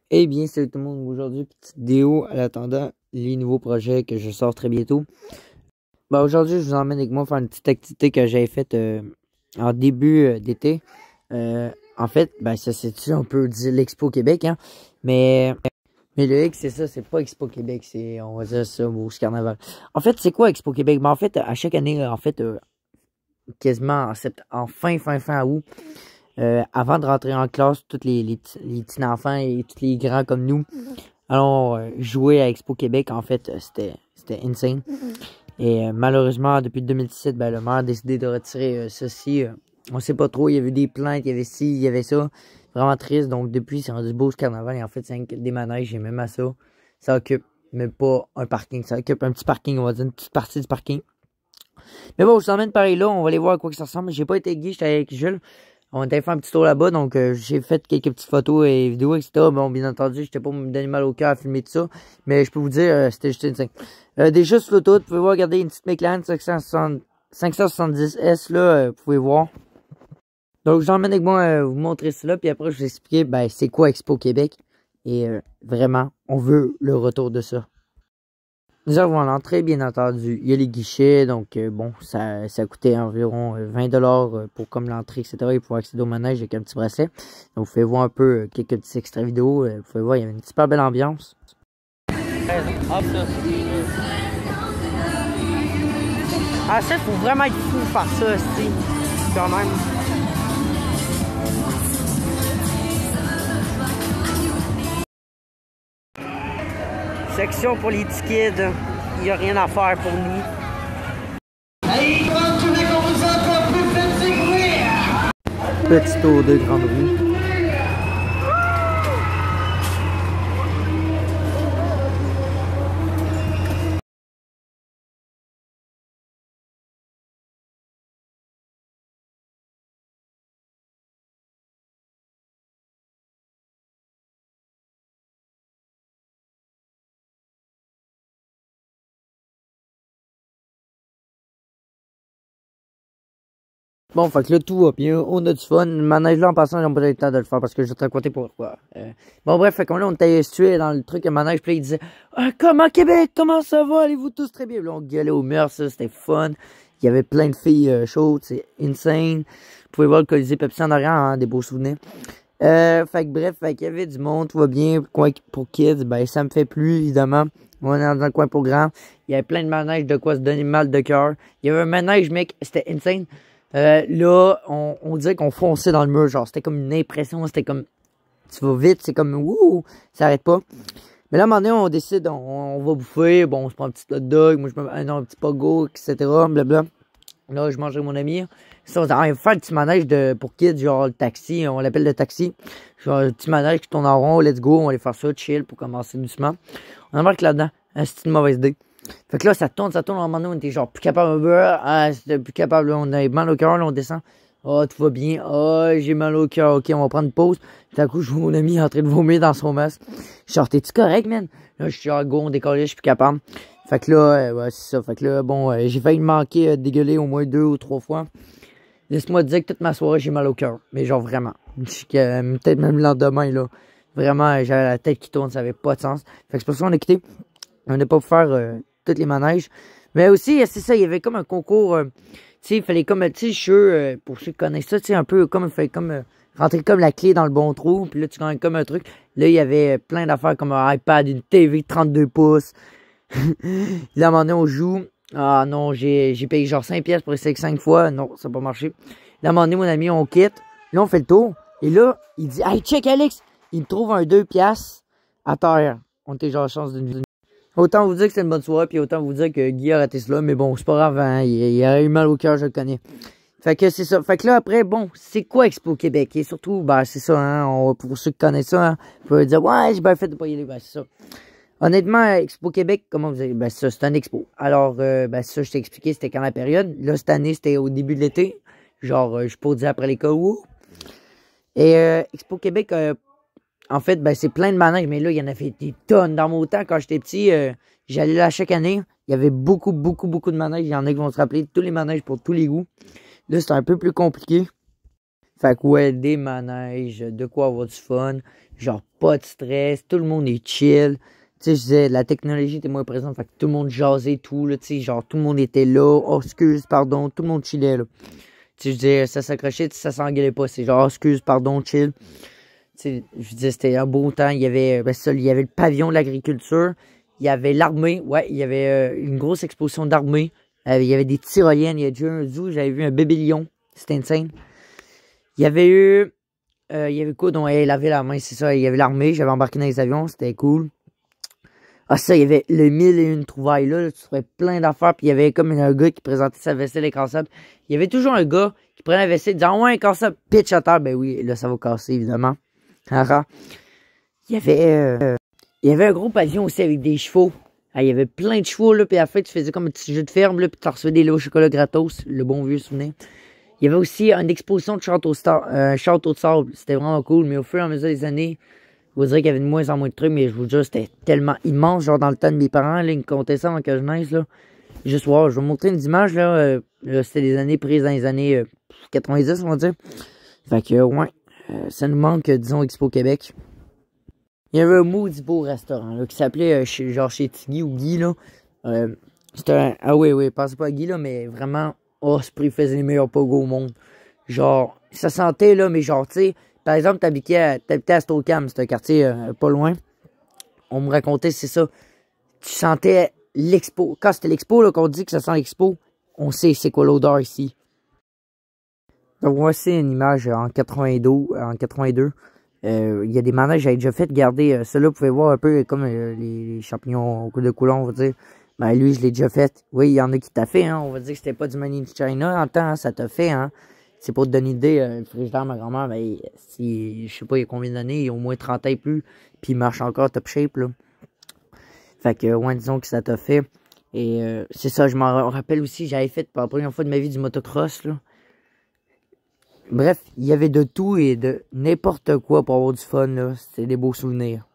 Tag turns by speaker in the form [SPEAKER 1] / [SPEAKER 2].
[SPEAKER 1] Eh bien, salut tout le monde. Aujourd'hui, petite vidéo en attendant les nouveaux projets que je sors très bientôt. Aujourd'hui, je vous emmène avec moi faire une petite activité que j'avais faite en début d'été. En fait, ça c'est on peut dire l'Expo Québec, hein. Mais le X, c'est ça, c'est pas Expo Québec, c'est, on va dire ça, Mousse Carnaval. En fait, c'est quoi Expo Québec? En fait, à chaque année, quasiment en fin août, avant de rentrer en classe, tous les petits enfants et tous les grands comme nous, allons jouer à Expo Québec. En fait, c'était insane. Et malheureusement, depuis 2017, le maire a décidé de retirer ceci. On sait pas trop, il y avait des plaintes, il y avait ci, il y avait ça. Vraiment triste. Donc depuis, c'est rendu beau ce carnaval. Et en fait, c'est des manèges et même à ça, ça occupe même pas un parking. Ça occupe un petit parking, on va dire une petite partie du parking. Mais bon, je t'emmène pareil là, on va aller voir à quoi que ça ressemble. J'ai pas été guide, j'étais avec Jules. On était fait un petit tour là-bas, donc j'ai fait quelques petites photos et vidéos, etc. Bon, bien entendu, j'étais pas me donner mal au cœur à filmer tout ça, mais je peux vous dire, c'était juste insane. Déjà sur l'autoroute, vous pouvez voir, regardez une petite McLaren 570S là, vous pouvez voir. Donc, je vous emmène avec moi vous montrer cela, puis après, je vais vous expliquer, c'est quoi Expo Québec. Et vraiment, on veut le retour de ça. Nous avons l'entrée, bien entendu. Il y a les guichets, donc bon, ça coûtait environ 20$ pour comme l'entrée, etc. Et pour accéder au manège avec un petit bracelet. Donc, vous pouvez voir un peu quelques petits extraits vidéo. Vous pouvez voir, il y a une super belle ambiance. Ah, ça, il faut vraiment être fou de faire ça, aussi, quand même. Section pour les petits kids, il n'y a rien à faire pour nous. Petit tour de grande rue. Bon, fait que là, tout va bien, on a du fun. Le manège là, en passant, j'ai pas eu le temps de le faire parce que je vais te raconter pourquoi. Bon, bref, fait qu'on là, on était situé dans le truc, le manège, puis là, il disait comment Québec, comment ça va, allez-vous tous très bien? Puis là, on gueulait au mur, ça, c'était fun. Il y avait plein de filles chaudes, c'est insane. Vous pouvez voir le Colisée Pepsi en arrière, hein, des beaux souvenirs. Fait que bref, fait qu'il y avait du monde, tout va bien. Coin pour kids, ça me fait plus, évidemment. On est dans un coin pour grands. Il y avait plein de manèges de quoi se donner mal de cœur. Il y avait un manège, mec, c'était insane. Là, on dirait qu'on fonçait dans le mur, genre, c'était comme une impression, c'était comme, tu vas vite, c'est comme, wouh, ça arrête pas. Mais là, à un moment donné, on décide, on va bouffer, bon, on se prend un petit hot dog, moi, je me un petit pogo, etc., blabla. Là, je mange avec mon ami. Ça, on va faire un petit manège pour kids, genre le taxi, on l'appelle le taxi. Genre, un petit manège qui tourne en rond, let's go, on va aller faire ça, chill, pour commencer doucement. On embarque là-dedans, c'est une mauvaise idée. Fait que là, ça tourne, à un moment donné, on était genre plus capable, c'était plus capable, là, on avait mal au cœur, là, on descend. Oh, tout va bien, oh, j'ai mal au cœur, ok, on va prendre une pause. Tout à coup, je vois mon ami en train de vomir dans son masque. Je suis genre, t'es-tu correct, man? Là, je suis genre, go, on décolle, je suis plus capable. Fait que là, ouais, c'est ça. Fait que là, bon, j'ai failli me manquer de dégueuler au moins 2 ou 3 fois. Laisse-moi te dire que toute ma soirée, j'ai mal au cœur. Mais genre, vraiment. Peut-être même le lendemain, là. Vraiment, j'avais la tête qui tourne, ça avait pas de sens. Fait que c'est pour ça qu'on a quitté. On n'a pas pu faire tous les manèges. Mais aussi, c'est ça, il y avait comme un concours, tu sais, il fallait comme, tu sais, pour ceux qui connaissent ça, tu sais, un peu comme, il fallait comme rentrer comme la clé dans le bon trou, puis là, tu gagnes comme un truc. Là, il y avait plein d'affaires comme un iPad, une TV 32 pouces. Là, à un moment donné, on joue. Ah non, j'ai payé genre 5$ pour essayer 5 fois. Non, ça n'a pas marché. Là, à un moment donné, mon ami, on quitte. Là, on fait le tour. Et là, il dit, hey, check, Alex! Il me trouve un 2$ à terre. On était genre chance d'une vie. Autant vous dire que c'est une bonne soirée, puis autant vous dire que Guy a raté cela, mais bon, c'est pas grave, hein, il a eu mal au cœur, je le connais. Fait que c'est ça. Fait que là, après, bon, c'est quoi Expo Québec? Et surtout, c'est ça, hein, pour ceux qui connaissent ça, hein, vous pouvez dire, ouais, j'ai bien fait de pas y aller, c'est ça. Honnêtement, Expo Québec, comment vous dites? Ça, c'est un expo. Alors, ça, je t'ai expliqué, c'était quand la période. Là, cette année, c'était au début de l'été. Genre, je peux dire après l'école, wouh. Et Expo Québec, en fait, c'est plein de manèges, mais là, il y en avait des tonnes. Dans mon temps, quand j'étais petit, j'allais là chaque année. Il y avait beaucoup de manèges. Il y en a qui vont se rappeler tous les manèges pour tous les goûts. Là, c'est un peu plus compliqué. Fait que ouais, des manèges, de quoi avoir du fun, genre pas de stress, tout le monde est chill. Tu sais, je disais, la technologie était moins présente, fait que tout le monde jasait tout, là, tu sais, genre tout le monde était là, oh excuse, pardon, tout le monde chillait, là. Tu sais, je disais, ça s'accrochait, ça s'engueulait pas, c'est genre, oh, excuse, pardon, chill. Tu sais, je disais, c'était un beau temps, il y avait, il y avait le pavillon de l'agriculture, il y avait l'armée, ouais, il y avait une grosse exposition d'armée, il y avait des tyroliennes, il y a déjà un zoo, j'avais vu un bébé lion, c'était insane. Il y avait eu, il y avait quoi, dont elle avait la main, c'est ça, il y avait l'armée, j'avais embarqué dans les avions, c'était cool. Ah ça, il y avait le 1001 trouvailles là, tu trouvais plein d'affaires, puis il y avait comme un gars qui présentait sa vaisselle incassable. Il y avait toujours un gars qui prenait la vaisselle, disant ouais, incassable, pitch à terre, ben oui, là ça va casser évidemment. Il y avait un gros pavillon aussi avec des chevaux. Ah, il y avait plein de chevaux là, puis à la fin tu faisais comme un petit jeu de ferme là, puis tu recevais des lots au chocolat gratos, le bon vieux souvenir. Il y avait aussi une exposition de château de sable, c'était vraiment cool, mais au fur et à mesure des années, je vous dirais qu'il y avait de moins en moins de trucs, mais je vous jure, c'était tellement immense. Genre, dans le temps de mes parents, là, ils me comptaient ça avant que je naisse, là. Juste voir, je vais vous montrer une image, là. Là c'était des années prises dans les années 90, on va dire. Fait que, ouais, ça nous manque, disons, Expo Québec. Il y avait un maudit beau restaurant, là, qui s'appelait, genre, chez Tiggy ou Guy, là. C'était un... Ah oui, pensez pas à Guy, là, mais vraiment, oh, ce prix faisait les meilleurs pogos au monde. Genre, ça sentait, là, mais genre, tu sais... Par exemple, t'habitais à Stockham, c'est un quartier pas loin. On me racontait, c'est ça. Tu sentais l'expo. Quand c'était l'expo, là, qu'on dit que ça sent l'expo, on sait c'est quoi l'odeur ici. Donc voici une image en 82. Il y a des manèges que j'avais déjà fait. Regardez, ceux-là, vous pouvez voir un peu comme les champignons de coulon, on va dire. Ben lui, je l'ai déjà fait. Oui, il y en a qui t'a fait, hein. On va dire que c'était pas du Made in China. En temps, hein, ça t'a fait, hein. C'est pour te donner une idée, le frigidaire de ma grand-mère, ben, je sais pas il y a combien d'années, il y a au moins 30 ans et plus, puis il marche encore top shape, là. Fait que, ouais, disons que ça t'a fait. Et c'est ça, je m'en rappelle aussi, j'avais fait pour la première fois de ma vie du motocross, là. Bref, il y avait de tout et de n'importe quoi pour avoir du fun, là. C'était des beaux souvenirs.